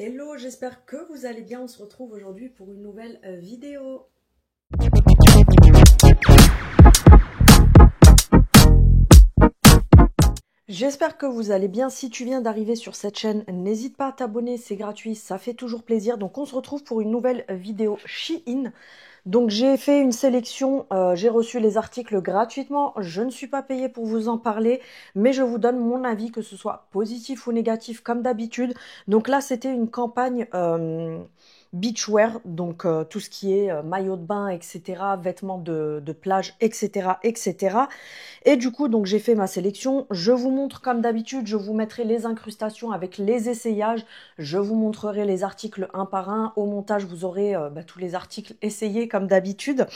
Hello, j'espère que vous allez bien. On se retrouve aujourd'hui pour une nouvelle vidéo. J'espère que vous allez bien. Si tu viens d'arriver sur cette chaîne, n'hésite pas à t'abonner, c'est gratuit, ça fait toujours plaisir. Donc on se retrouve pour une nouvelle vidéo Shein. Donc j'ai fait une sélection, j'ai reçu les articles gratuitement, je ne suis pas payée pour vous en parler, mais je vous donne mon avis, que ce soit positif ou négatif comme d'habitude. Donc là c'était une campagne beachwear, donc tout ce qui est maillot de bain, etc., vêtements de plage, etc., etc. Et du coup, donc j'ai fait ma sélection. Je vous montre comme d'habitude, je vous mettrai les incrustations avec les essayages. Je vous montrerai les articles un par un. Au montage, vous aurez tous les articles essayés comme d'habitude.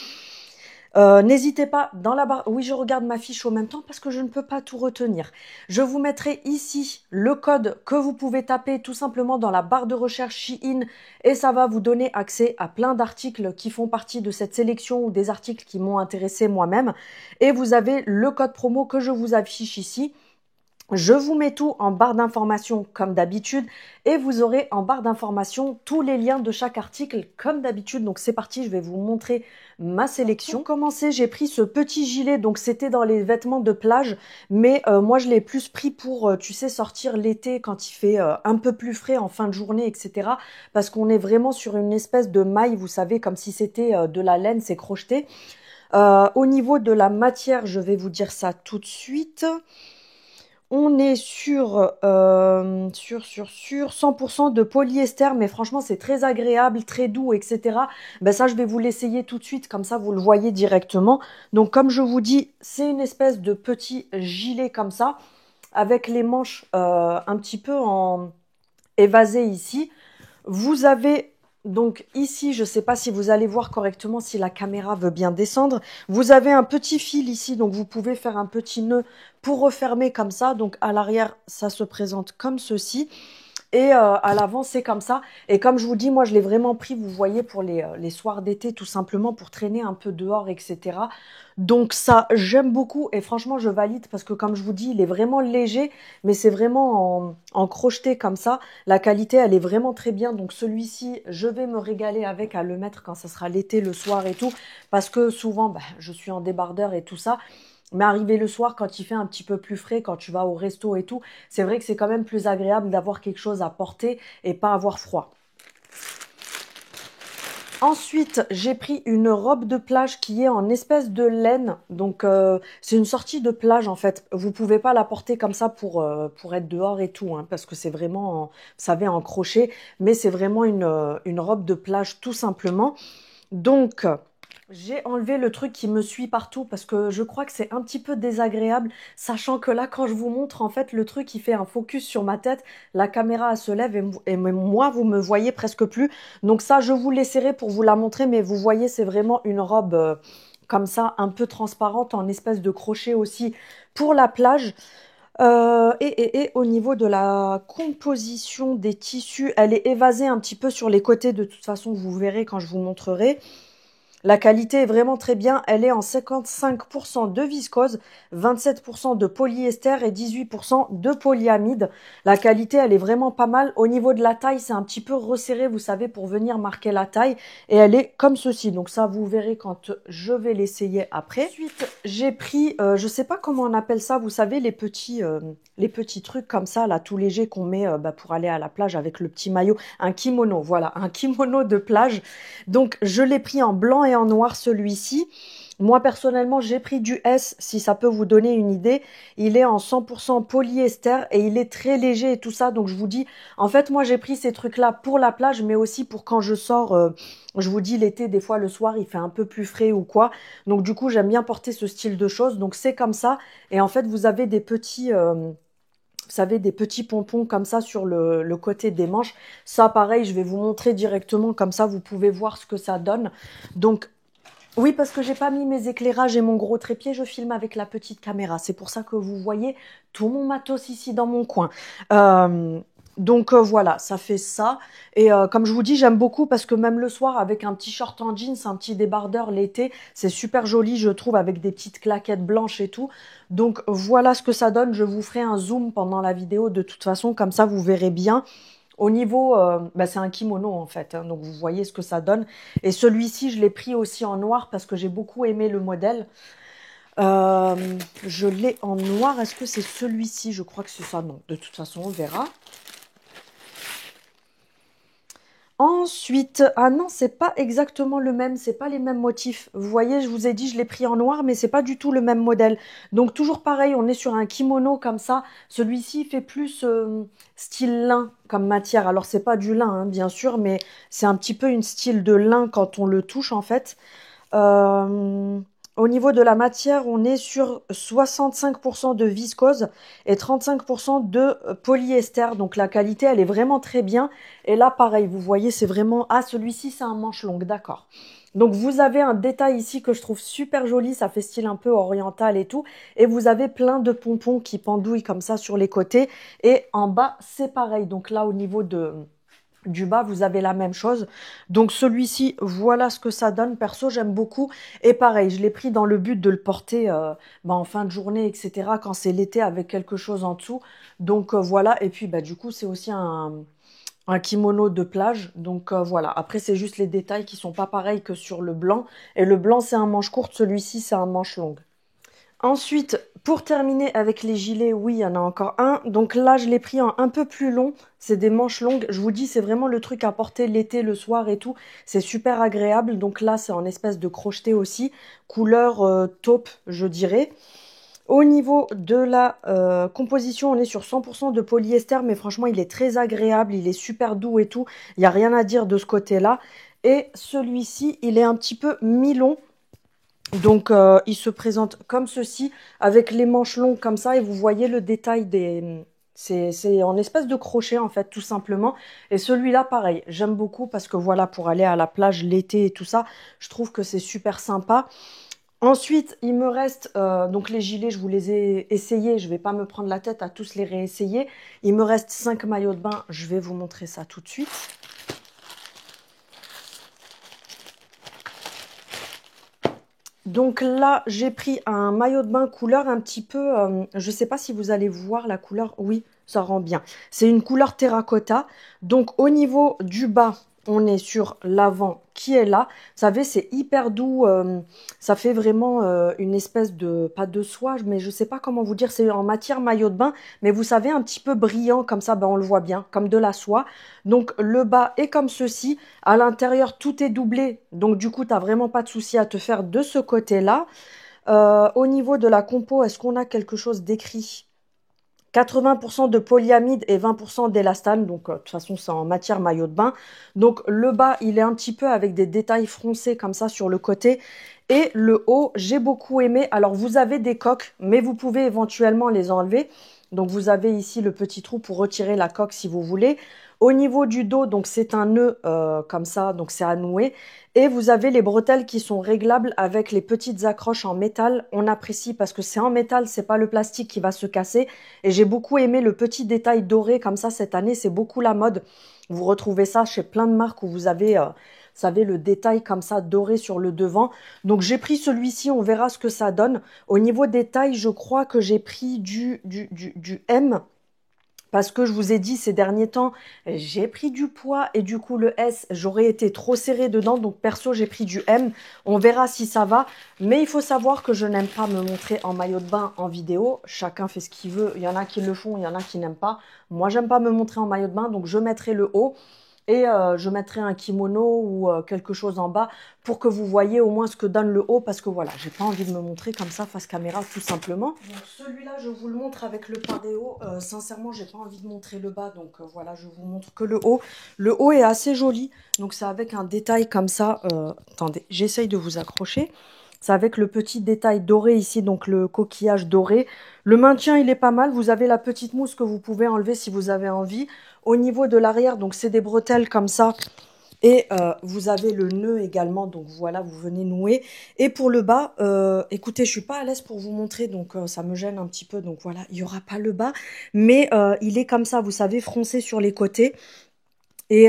N'hésitez pas dans la barre. Oui, je regarde ma fiche en même temps parce que je ne peux pas tout retenir. Je vous mettrai ici le code que vous pouvez taper tout simplement dans la barre de recherche Shein et ça va vous donner accès à plein d'articles qui font partie de cette sélection ou des articles qui m'ont intéressé moi-même. Et vous avez le code promo que je vous affiche ici. Je vous mets tout en barre d'information comme d'habitude et vous aurez en barre d'information tous les liens de chaque article comme d'habitude. Donc c'est parti, je vais vous montrer ma sélection. Pour commencer, j'ai pris ce petit gilet, donc c'était dans les vêtements de plage, mais moi je l'ai plus pris pour, tu sais, sortir l'été quand il fait un peu plus frais en fin de journée, etc. Parce qu'on est vraiment sur une espèce de maille, vous savez, comme si c'était de la laine, c'est crocheté. Au niveau de la matière, je vais vous dire ça tout de suite. On est sur 100% de polyester, mais franchement, c'est très agréable, très doux, etc. Ben ça, je vais vous l'essayer tout de suite, comme ça, vous le voyez directement. Donc, comme je vous dis, c'est une espèce de petit gilet comme ça, avec les manches un petit peu en évasées ici. Vous avez donc ici, je ne sais pas si vous allez voir correctement, si la caméra veut bien descendre. Vous avez un petit fil ici, donc vous pouvez faire un petit nœud pour refermer comme ça. Donc à l'arrière, ça se présente comme ceci. Et à l'avant, c'est comme ça. Et comme je vous dis, moi, je l'ai vraiment pris, vous voyez, pour les soirs d'été, tout simplement, pour traîner un peu dehors, etc. Donc ça, j'aime beaucoup. Et franchement, je valide parce que, comme je vous dis, il est vraiment léger, mais c'est vraiment en crocheté comme ça. La qualité, elle est vraiment très bien. Donc celui-ci, je vais me régaler avec à le mettre quand ça sera l'été, le soir et tout. Parce que souvent, je suis en débardeur et tout ça. Mais arrivé le soir, quand il fait un petit peu plus frais, quand tu vas au resto et tout, c'est vrai que c'est quand même plus agréable d'avoir quelque chose à porter et pas avoir froid. Ensuite, j'ai pris une robe de plage qui est en espèce de laine. Donc, c'est une sortie de plage, en fait. Vous pouvez pas la porter comme ça pour être dehors et tout, hein, parce que c'est vraiment, vous savez, en crochet. Mais c'est vraiment une robe de plage, tout simplement. Donc, j'ai enlevé le truc qui me suit partout parce que je crois que c'est un petit peu désagréable, sachant que là, quand je vous montre, en fait, le truc, il fait un focus sur ma tête, la caméra elle se lève et moi, vous me voyez presque plus. Donc ça, je vous laisserai pour vous la montrer, mais vous voyez, c'est vraiment une robe comme ça, un peu transparente, en espèce de crochet aussi pour la plage. Et au niveau de la composition des tissus, elle est évasée un petit peu sur les côtés. De toute façon, vous verrez quand je vous montrerai. La qualité est vraiment très bien. Elle est en 55% de viscose, 27% de polyester et 18% de polyamide. La qualité, elle est vraiment pas mal. Au niveau de la taille, c'est un petit peu resserré, vous savez, pour venir marquer la taille. Et elle est comme ceci. Donc ça, vous verrez quand je vais l'essayer après. Ensuite, j'ai pris, je sais pas comment on appelle ça, vous savez, les petits trucs comme ça, là, tout légers qu'on met pour aller à la plage avec le petit maillot. Un kimono, voilà, un kimono de plage. Donc, je l'ai pris en blanc et en noir celui-ci. Moi, personnellement, j'ai pris du S, si ça peut vous donner une idée. Il est en 100% polyester et il est très léger et tout ça. Donc, je vous dis, en fait, moi, j'ai pris ces trucs-là pour la plage, mais aussi pour quand je sors. Je vous dis, l'été, des fois, le soir, il fait un peu plus frais ou quoi. Donc, du coup, j'aime bien porter ce style de choses. Donc, c'est comme ça. Et en fait, vous avez des petits... vous savez, des petits pompons comme ça sur le côté des manches. Ça, pareil, je vais vous montrer directement, comme ça, vous pouvez voir ce que ça donne. Donc, oui, parce que j'ai pas mis mes éclairages et mon gros trépied, je filme avec la petite caméra. C'est pour ça que vous voyez tout mon matos ici dans mon coin. Donc voilà, ça fait ça. Et comme je vous dis, j'aime beaucoup parce que même le soir, avec un petit short en jeans, un petit débardeur l'été, c'est super joli, je trouve, avec des petites claquettes blanches et tout. Donc voilà ce que ça donne. Je vous ferai un zoom pendant la vidéo de toute façon, comme ça vous verrez bien. Au niveau, bah, c'est un kimono en fait, hein, donc vous voyez ce que ça donne. Et celui-ci, je l'ai pris aussi en noir parce que j'ai beaucoup aimé le modèle. Euh, je l'ai en noir. Est-ce que c'est celui-ci? Je crois que c'est ça. Non, de toute façon, on verra. Ensuite, ah non, c'est pas exactement le même, c'est pas les mêmes motifs. Vous voyez, je vous ai dit, je l'ai pris en noir, mais c'est pas du tout le même modèle. Donc toujours pareil, on est sur un kimono comme ça. Celui-ci fait plus style lin comme matière. Alors c'est pas du lin, hein, bien sûr, mais c'est un petit peu une style de lin quand on le touche en fait. Euh, Au niveau de la matière, on est sur 65% de viscose et 35% de polyester. Donc la qualité, elle est vraiment très bien. Et là, pareil, vous voyez, c'est vraiment... Ah, celui-ci, c'est un manche longue, d'accord. Donc vous avez un détail ici que je trouve super joli, ça fait style un peu oriental et tout. Et vous avez plein de pompons qui pendouillent comme ça sur les côtés. Et en bas, c'est pareil. Donc là, au niveau du bas, vous avez la même chose. Donc celui-ci, voilà ce que ça donne. Perso, j'aime beaucoup. Et pareil, je l'ai pris dans le but de le porter bah, en fin de journée, etc. Quand c'est l'été avec quelque chose en dessous. Donc voilà. Et puis bah, du coup, c'est aussi un kimono de plage. Donc voilà. Après, c'est juste les détails qui sont pas pareils que sur le blanc. Et le blanc, c'est un manche courte. Celui-ci, c'est un manche longue. Ensuite, pour terminer avec les gilets, oui, il y en a encore un. Donc là, je l'ai pris en un peu plus long. C'est des manches longues. Je vous dis, c'est vraiment le truc à porter l'été, le soir et tout. C'est super agréable. Donc là, c'est en espèce de crocheté aussi. Couleur taupe, je dirais. Au niveau de la composition, on est sur 100% de polyester, mais franchement, il est très agréable. Il est super doux et tout. Il n'y a rien à dire de ce côté-là. Et celui-ci, il est un petit peu mi-long. Donc, il se présente comme ceci, avec les manches longues comme ça, et vous voyez le détail des... C'est en espèce de crochet, en fait, tout simplement. Et celui-là, pareil, j'aime beaucoup parce que voilà, pour aller à la plage l'été et tout ça, je trouve que c'est super sympa. Ensuite, il me reste, donc les gilets, je vous les ai essayés, je vais pas me prendre la tête à tous les réessayer. Il me reste 5 maillots de bain, je vais vous montrer ça tout de suite. Donc là, j'ai pris un maillot de bain couleur un petit peu, je ne sais pas si vous allez voir la couleur, oui, ça rend bien. C'est une couleur terracotta. Donc au niveau du bas, on est sur l'avant qui est là. Vous savez, c'est hyper doux, ça fait vraiment une espèce de, pas de soie, mais je ne sais pas comment vous dire, c'est en matière maillot de bain, mais vous savez, un petit peu brillant comme ça, ben, on le voit bien, comme de la soie. Donc le bas est comme ceci. À l'intérieur, tout est doublé. Donc, du coup, tu n'as vraiment pas de souci à te faire de ce côté-là. Au niveau de la compo, est-ce qu'on a quelque chose d'écrit? 80% de polyamide et 20% d'élastane. Donc, de toute façon, c'est en matière maillot de bain. Donc, le bas, il est un petit peu avec des détails froncés comme ça sur le côté. Et le haut, j'ai beaucoup aimé. Alors, vous avez des coques, mais vous pouvez éventuellement les enlever. Donc, vous avez ici le petit trou pour retirer la coque si vous voulez. Au niveau du dos, donc c'est un nœud comme ça, donc c'est à nouer. Et vous avez les bretelles qui sont réglables avec les petites accroches en métal. On apprécie parce que c'est en métal, c'est pas le plastique qui va se casser. Et j'ai beaucoup aimé le petit détail doré comme ça cette année, c'est beaucoup la mode. Vous retrouvez ça chez plein de marques où vous avez, vous savez, le détail comme ça doré sur le devant. Donc j'ai pris celui-ci, on verra ce que ça donne. Au niveau des tailles, je crois que j'ai pris du M. Parce que je vous ai dit ces derniers temps, j'ai pris du poids et du coup le S, j'aurais été trop serré dedans. Donc perso, j'ai pris du M. On verra si ça va. Mais il faut savoir que je n'aime pas me montrer en maillot de bain en vidéo. Chacun fait ce qu'il veut. Il y en a qui le font, il y en a qui n'aiment pas. Moi, j'aime pas me montrer en maillot de bain, donc je mettrai le haut. Et je mettrai un kimono ou quelque chose en bas pour que vous voyez au moins ce que donne le haut. Parce que voilà, j'ai pas envie de me montrer comme ça face caméra tout simplement. Donc celui-là, je vous le montre avec le paréo. Sincèrement, j'ai pas envie de montrer le bas. Donc voilà, je vous montre que le haut. Le haut est assez joli. Donc c'est avec un détail comme ça. Attendez, j'essaye de vous accrocher. C'est avec le petit détail doré ici, donc le coquillage doré. Le maintien, il est pas mal. Vous avez la petite mousse que vous pouvez enlever si vous avez envie. Au niveau de l'arrière, donc c'est des bretelles comme ça. Et vous avez le nœud également, donc voilà, vous venez nouer. Et pour le bas, écoutez, je suis pas à l'aise pour vous montrer, donc ça me gêne un petit peu. Donc voilà, il y aura pas le bas, mais il est comme ça, vous savez, froncé sur les côtés. Et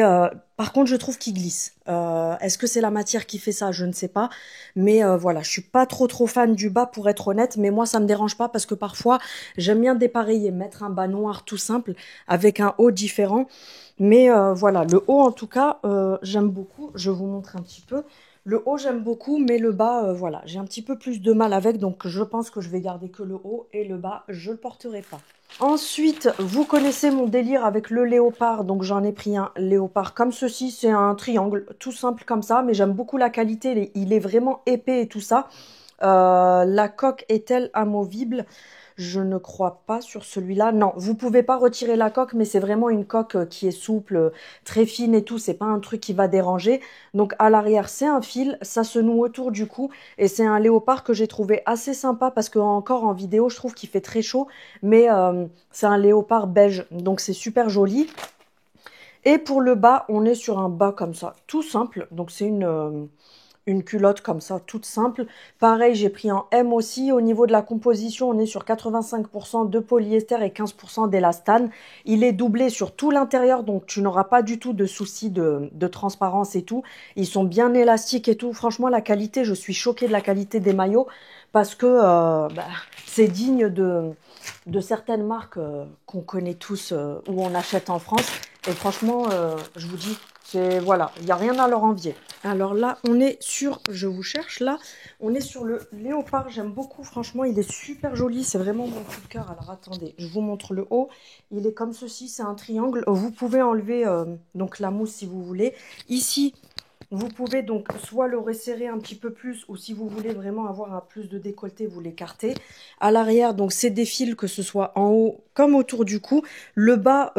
par contre, je trouve qu'il glisse. Est-ce que c'est la matière qui fait ça? Je ne sais pas. Mais voilà, je suis pas trop fan du bas pour être honnête. Mais moi, ça me dérange pas parce que parfois, j'aime bien dépareiller, mettre un bas noir tout simple avec un haut différent. Mais voilà, le haut en tout cas, j'aime beaucoup. Je vous montre un petit peu. Le haut, j'aime beaucoup, mais le bas, voilà, j'ai un petit peu plus de mal avec. Donc, je pense que je vais garder que le haut et le bas, je le porterai pas. Ensuite, vous connaissez mon délire avec le léopard, donc j'en ai pris un léopard comme ceci, c'est un triangle, tout simple comme ça, mais j'aime beaucoup la qualité, il est vraiment épais et tout ça. La coque est-elle amovible? Je ne crois pas sur celui-là. Non, vous pouvez pas retirer la coque, mais c'est vraiment une coque qui est souple, très fine et tout. C'est pas un truc qui va déranger. Donc à l'arrière, c'est un fil, ça se noue autour du cou et c'est un léopard que j'ai trouvé assez sympa parce que encore en vidéo, je trouve qu'il fait très chaud, mais c'est un léopard beige, donc c'est super joli. Et pour le bas, on est sur un bas comme ça, tout simple. Donc c'est une culotte comme ça, toute simple. Pareil, j'ai pris en M aussi. Au niveau de la composition, on est sur 85% de polyester et 15% d'élastane. Il est doublé sur tout l'intérieur, donc tu n'auras pas du tout de soucis de transparence et tout. Ils sont bien élastiques et tout. Franchement, la qualité, je suis choquée de la qualité des maillots parce que c'est digne de certaines marques qu'on connaît tous où on achète en France. Et franchement, je vous dis, c'est voilà, il n'y a rien à leur envier. Alors là, on est sur, je vous cherche là, on est sur le léopard, j'aime beaucoup, franchement, il est super joli, c'est vraiment mon coup de cœur. Alors attendez, je vous montre le haut, il est comme ceci, c'est un triangle. Vous pouvez enlever donc la mousse si vous voulez. Ici, vous pouvez donc soit le resserrer un petit peu plus ou si vous voulez vraiment avoir un plus de décolleté, vous l'écartez. À l'arrière, donc c'est des fils que ce soit en haut comme autour du cou. Le bas,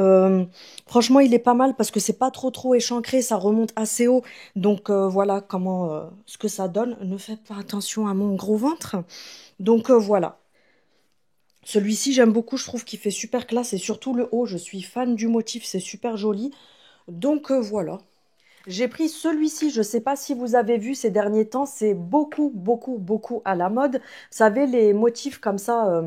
franchement, il est pas mal parce que c'est pas trop échancré, ça remonte assez haut. Donc voilà comment ce que ça donne. Ne faites pas attention à mon gros ventre. Donc voilà. Celui-ci, j'aime beaucoup, je trouve qu'il fait super classe et surtout le haut, je suis fan du motif, c'est super joli. Donc voilà. J'ai pris celui-ci, je ne sais pas si vous avez vu ces derniers temps, c'est beaucoup à la mode. Vous savez, les motifs comme ça,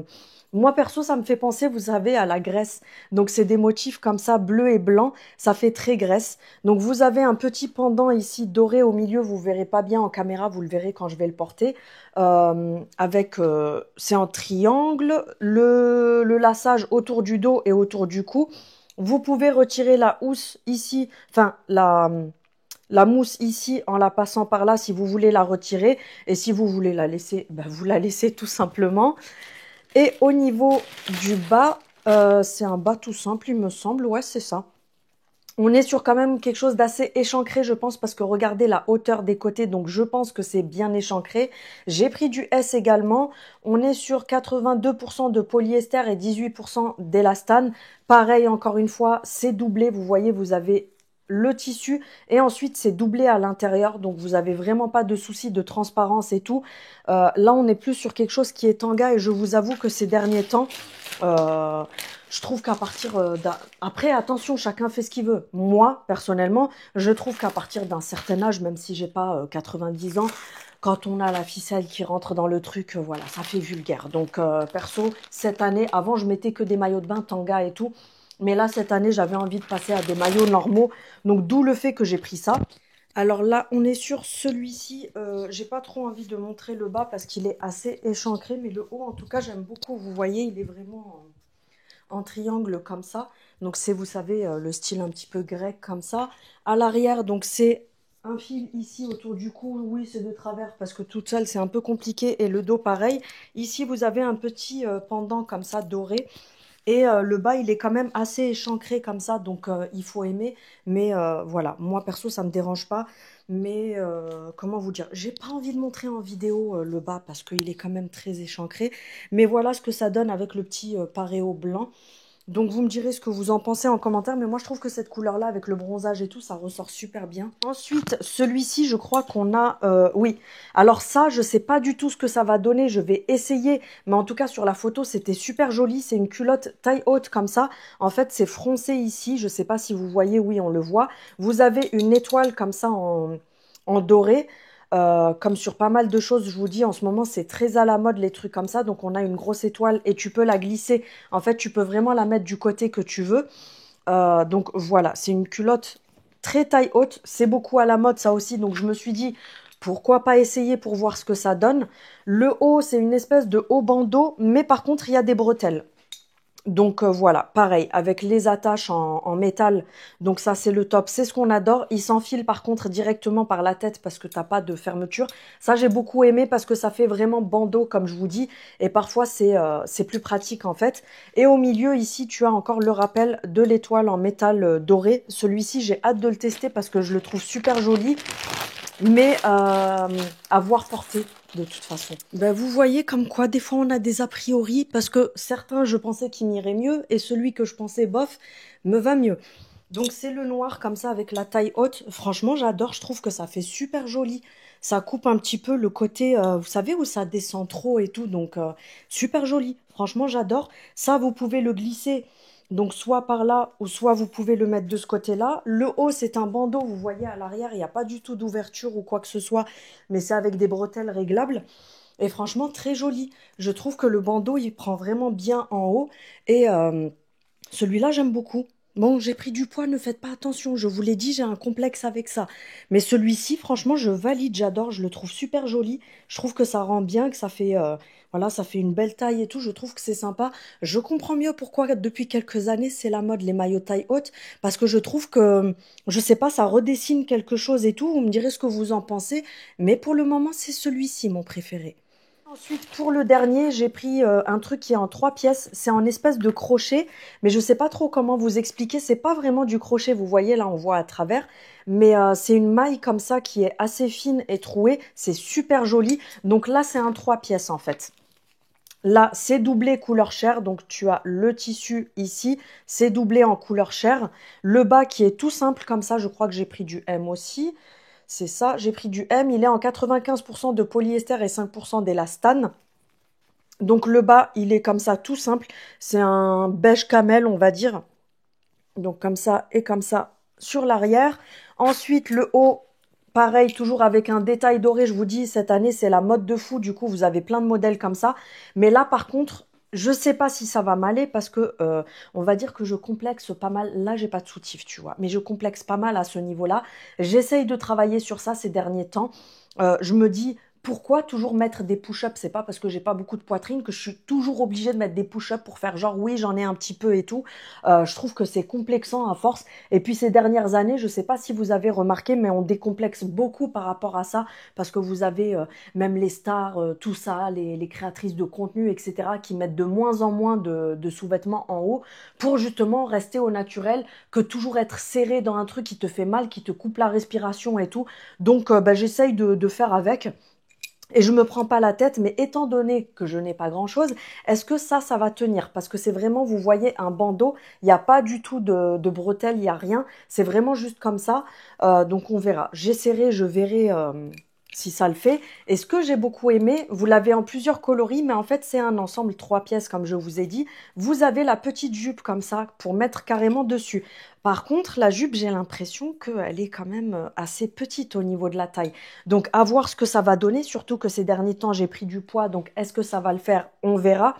moi perso, ça me fait penser, vous savez, à la Grèce. Donc c'est des motifs comme ça, bleu et blanc, ça fait très Grèce. Donc vous avez un petit pendant ici doré au milieu, vous verrez pas bien en caméra, vous le verrez quand je vais le porter. C'est en triangle, le laçage autour du dos et autour du cou. Vous pouvez retirer la housse ici, enfin la mousse ici en la passant par là si vous voulez la retirer. Et si vous voulez la laisser, ben vous la laissez tout simplement. Et au niveau du bas, c'est un bas tout simple, il me semble. Ouais, c'est ça. On est sur quand même quelque chose d'assez échancré, je pense, parce que regardez la hauteur des côtés, donc je pense que c'est bien échancré. J'ai pris du S également. On est sur 82% de polyester et 18% d'élastane. Pareil, encore une fois, c'est doublé. Vous voyez, vous avez le tissu et ensuite c'est doublé à l'intérieur, donc vous avez vraiment pas de souci de transparence et tout. Là, on est plus sur quelque chose qui est tanga et je vous avoue que ces derniers temps, euh, je trouve qu'à partir après, attention, chacun fait ce qu'il veut. Moi, personnellement, je trouve qu'à partir d'un certain âge, même si j'ai pas 90 ans, quand on a la ficelle qui rentre dans le truc, voilà, ça fait vulgaire. Donc, perso, cette année, avant, je mettais que des maillots de bain, tanga et tout. Mais là, cette année, j'avais envie de passer à des maillots normaux. Donc, d'où le fait que j'ai pris ça. Alors là, on est sur celui-ci. J'ai pas trop envie de montrer le bas parce qu'il est assez échancré. Mais le haut, en tout cas, j'aime beaucoup. Vous voyez, il est vraiment en triangle comme ça. Donc c'est, vous savez, le style un petit peu grec comme ça. À l'arrière, donc c'est un fil ici autour du cou. Oui, c'est de travers parce que toute seule, c'est un peu compliqué. Et le dos, pareil. Ici, vous avez un petit pendant comme ça, doré. Et le bas, il est quand même assez échancré comme ça, donc il faut aimer. Mais voilà, moi perso, ça me dérange pas. Mais comment vous dire, j'ai pas envie de montrer en vidéo le bas parce qu'il est quand même très échancré. Mais voilà ce que ça donne avec le petit paréo blanc. Donc vous me direz ce que vous en pensez en commentaire, mais moi je trouve que cette couleur-là avec le bronzage et tout, ça ressort super bien. Ensuite, celui-ci, je crois qu'on a... oui, alors ça, je sais pas du tout ce que ça va donner, je vais essayer, mais en tout cas sur la photo, c'était super joli. C'est une culotte taille haute comme ça. En fait, c'est froncé ici, je sais pas si vous voyez, oui, on le voit. Vous avez une étoile comme ça en doré. Comme sur pas mal de choses, je vous dis, en ce moment, c'est très à la mode, les trucs comme ça. Donc, on a une grosse étoile et tu peux la glisser. En fait, tu peux vraiment la mettre du côté que tu veux. Donc, voilà, c'est une culotte très taille haute. C'est beaucoup à la mode ça aussi, donc je me suis dit pourquoi pas essayer pour voir ce que ça donne. Le haut, c'est une espèce de haut bandeau, mais par contre, il y a des bretelles. Donc voilà, pareil, avec les attaches en métal. Donc ça, c'est le top. C'est ce qu'on adore. Il s'enfile par contre directement par la tête parce que t'as pas de fermeture. Ça, j'ai beaucoup aimé parce que ça fait vraiment bandeau, comme je vous dis. Et parfois, c'est plus pratique en fait. Et au milieu, ici, tu as encore le rappel de l'étoile en métal doré. Celui-ci, j'ai hâte de le tester parce que je le trouve super joli. Mais à voir porter de toute façon. Ben, vous voyez comme quoi des fois on a des a priori parce que certains je pensais qu'ils m'iraient mieux et celui que je pensais bof me va mieux. Donc c'est le noir comme ça avec la taille haute. Franchement j'adore, je trouve que ça fait super joli. Ça coupe un petit peu le côté, vous savez, où ça descend trop et tout. Donc super joli. Franchement j'adore. Ça vous pouvez le glisser. Donc soit par là ou soit vous pouvez le mettre de ce côté-là. Le haut c'est un bandeau, vous voyez à l'arrière il n'y a pas du tout d'ouverture ou quoi que ce soit, mais c'est avec des bretelles réglables. Et franchement très joli. Je trouve que le bandeau il prend vraiment bien en haut et celui-là j'aime beaucoup. Bon, j'ai pris du poids, ne faites pas attention, je vous l'ai dit, j'ai un complexe avec ça. Mais celui-ci, franchement, je valide, j'adore, je le trouve super joli. Je trouve que ça rend bien, que ça fait, voilà, ça fait une belle taille et tout. Je trouve que c'est sympa. Je comprends mieux pourquoi depuis quelques années c'est la mode les maillots taille haute, parce que je trouve que, je sais pas, ça redessine quelque chose et tout. Vous me direz ce que vous en pensez, mais pour le moment c'est celui-ci mon préféré. Ensuite, pour le dernier, j'ai pris un truc qui est en 3 pièces. C'est en espèce de crochet, mais je sais pas trop comment vous expliquer. C'est pas vraiment du crochet, vous voyez là, on voit à travers, mais c'est une maille comme ça qui est assez fine et trouée. C'est super joli. Donc là, c'est un 3 pièces en fait. Là, c'est doublé couleur chair, donc tu as le tissu ici, c'est doublé en couleur chair. Le bas qui est tout simple comme ça, je crois que j'ai pris du M aussi. C'est ça, j'ai pris du M, il est en 95% de polyester et 5% d'élastane. Donc le bas, il est comme ça, tout simple. C'est un beige camel, on va dire. Donc comme ça et comme ça sur l'arrière. Ensuite, le haut, pareil, toujours avec un détail doré. Je vous dis, cette année, c'est la mode de fou. Du coup, vous avez plein de modèles comme ça. Mais là, par contre, je sais pas si ça va m'aller parce que on va dire que je complexe pas mal. Là, j'ai pas de soutif, tu vois. Mais je complexe pas mal à ce niveau-là. J'essaye de travailler sur ça ces derniers temps. Je me dis, pourquoi toujours mettre des push-ups? C'est pas parce que j'ai pas beaucoup de poitrine que je suis toujours obligée de mettre des push-ups pour faire genre oui, j'en ai un petit peu et tout. Je trouve que c'est complexant à force. Et puis ces dernières années, je sais pas si vous avez remarqué, mais on décomplexe beaucoup par rapport à ça parce que vous avez même les stars, tout ça, les créatrices de contenu, etc., qui mettent de moins en moins de sous-vêtements en haut pour justement rester au naturel, que toujours être serré dans un truc qui te fait mal, qui te coupe la respiration et tout. Donc bah, j'essaye de faire avec. Et je me prends pas la tête, mais étant donné que je n'ai pas grand-chose, est-ce que ça va tenir? Parce que c'est vraiment, vous voyez, un bandeau, il n'y a pas du tout de bretelles, il n'y a rien. C'est vraiment juste comme ça. Donc on verra. J'essaierai, je verrai si ça le fait. Et ce que j'ai beaucoup aimé, vous l'avez en plusieurs coloris, mais en fait c'est un ensemble 3 pièces, comme je vous ai dit. Vous avez la petite jupe comme ça pour mettre carrément dessus. Par contre, la jupe, j'ai l'impression qu'elle est quand même assez petite au niveau de la taille. Donc, à voir ce que ça va donner, surtout que ces derniers temps, j'ai pris du poids. Donc, est-ce que ça va le faire? On verra.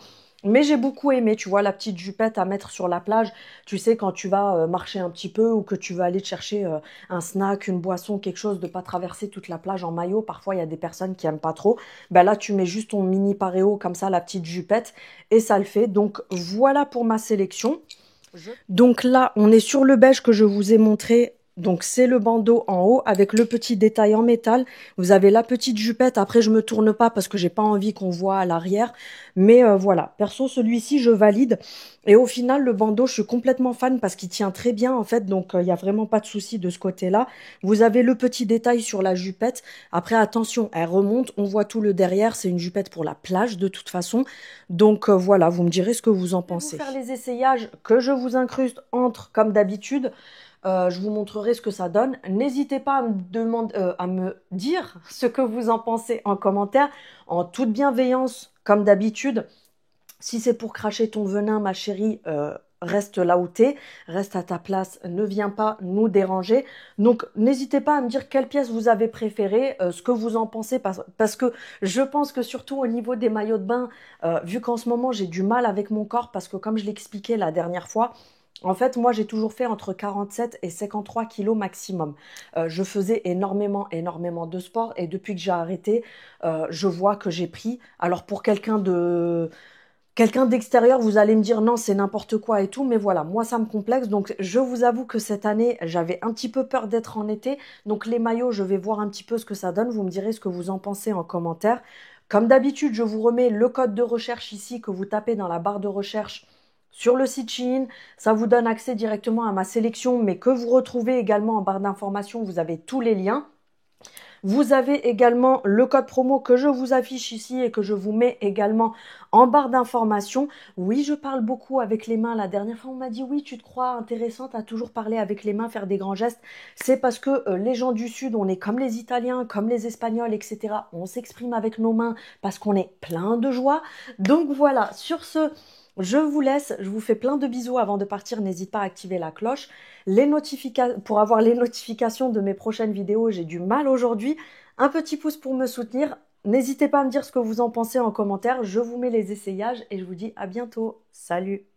Mais j'ai beaucoup aimé, tu vois, la petite jupette à mettre sur la plage. Tu sais, quand tu vas marcher un petit peu ou que tu vas aller te chercher un snack, une boisson, quelque chose, de pas traverser toute la plage en maillot. Parfois, il y a des personnes qui aiment pas trop. Ben là, tu mets juste ton mini paréo comme ça, la petite jupette, et ça le fait. Donc, voilà pour ma sélection. Donc là, on est sur le beige que je vous ai montré. Donc c'est le bandeau en haut avec le petit détail en métal. Vous avez la petite jupette. Après, je me tourne pas parce que j'ai pas envie qu'on voit à l'arrière. Mais voilà, perso, celui-ci, je valide. Et au final, le bandeau, je suis complètement fan parce qu'il tient très bien en fait. Donc il n'y a vraiment pas de souci de ce côté-là. Vous avez le petit détail sur la jupette. Après, attention, elle remonte. On voit tout le derrière. C'est une jupette pour la plage de toute façon. Donc voilà, vous me direz ce que vous en pensez. Je vais vous faire les essayages que je vous incruste entre comme d'habitude. Je vous montrerai ce que ça donne. N'hésitez pas à me dire ce que vous en pensez en commentaire, en toute bienveillance, comme d'habitude. Si c'est pour cracher ton venin, ma chérie, reste là où t'es, reste à ta place, ne viens pas nous déranger. Donc, n'hésitez pas à me dire quelle pièce vous avez préférée, ce que vous en pensez, parce que je pense que surtout au niveau des maillots de bain, vu qu'en ce moment j'ai du mal avec mon corps, parce que comme je l'expliquais la dernière fois, En fait, moi, j'ai toujours fait entre 47 et 53 kilos maximum. Je faisais énormément de sport et depuis que j'ai arrêté, je vois que j'ai pris. Alors pour quelqu'un d'extérieur, vous allez me dire non, c'est n'importe quoi et tout, mais voilà, moi ça me complexe. Donc je vous avoue que cette année, j'avais un petit peu peur d'être en été. Donc les maillots, je vais voir un petit peu ce que ça donne. Vous me direz ce que vous en pensez en commentaire. Comme d'habitude, je vous remets le code de recherche ici que vous tapez dans la barre de recherche sur le site Shein. Ça vous donne accès directement à ma sélection, mais que vous retrouvez également en barre d'information. Vous avez tous les liens. Vous avez également le code promo que je vous affiche ici et que je vous mets également en barre d'information. Oui, je parle beaucoup avec les mains. La dernière fois, on m'a dit oui, tu te crois intéressante à toujours parler avec les mains, faire des grands gestes. C'est parce que les gens du Sud, on est comme les Italiens, comme les Espagnols, etc. On s'exprime avec nos mains parce qu'on est plein de joie. Donc voilà, sur ce, je vous laisse, je vous fais plein de bisous avant de partir. N'hésite pas à activer la cloche. Pour avoir les notifications de mes prochaines vidéos, j'ai du mal aujourd'hui. Un petit pouce pour me soutenir. N'hésitez pas à me dire ce que vous en pensez en commentaire. Je vous mets les essayages et je vous dis à bientôt. Salut!